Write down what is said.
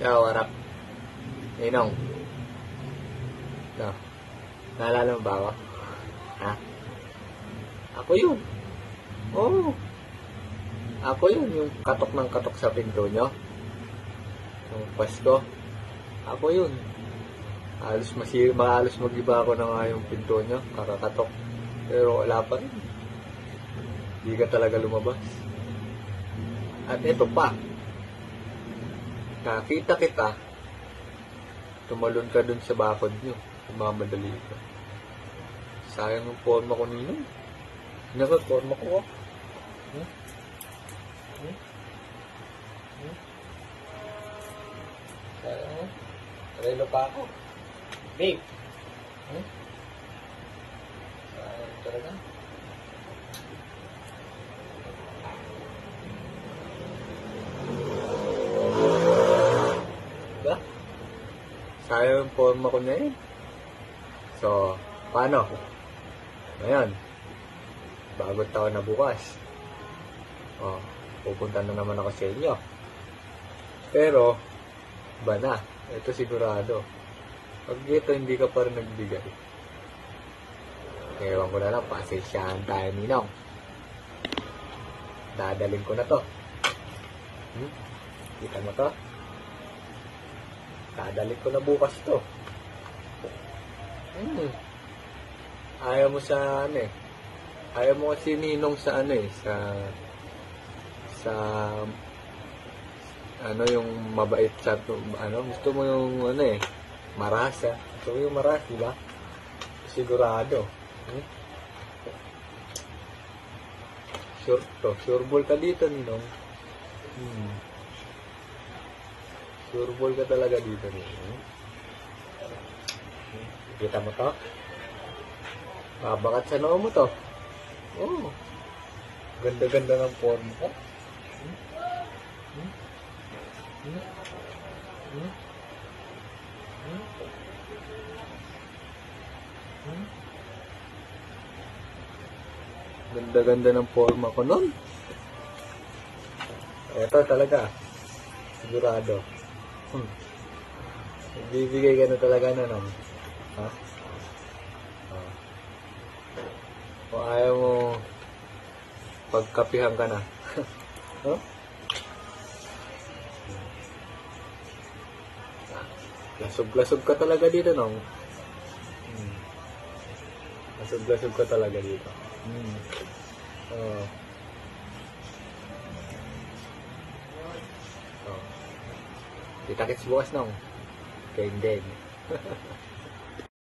Yo, what up? Ninong. No. Naalala mo ba ako? Ha? Ako yun. Oo. Ako yun, yung katok ng katok sa pinto nyo. Yung Pasko. Ako yun. Halos mag-iba ako na nga yung pinto nyo. Kakakatok. Pero wala pa rin. Hindi ka talaga lumabas. At ito pa. Nakita kita. Tumalon ka dun sa bakod nyo. Mamadali ka. Sayang yung forma ko nino. Forma ko oh. Sayang oh. Relo pa ako. Babe. Sayang talaga. Diba? Sayang yung forma ko na yun. So, paano? Ngayon, bagong taon na bukas. Pupunta na naman ako sa inyo. Pero, iba na. Ito sigurado. Pag dito, hindi ka pa rin nagbigay. Ewan ko na lang, pasensyahan tayo, Ninong. Dadalhin ko na to. Kita mo to? Dadalhin ko na bukas to. Ayaw mo sa ano eh. Ayaw mo kasi Ninong sa ano eh. Sa ano yung mabait sa ano. Gusto mo yung ano eh. Marasa. Gusto mo yung maras, diba? Sigurado. Sure ball ka dito, Ninong. Sure ball ka talaga dito, Ninong. Kita mo to? Babakat sa noo mo to. Oh. Ganda-ganda ng form ko. Ganda-ganda ng forma ko nun. Ito talaga. Sigurado. Bibigay ka na talaga na nun. Ha? O ayaw mo pagkapihan ka na. Huh? Lasog-lasog ka talaga dito, nong. Lasog-lasog ka talaga dito. Kita-kits bukas, nong. Kain din.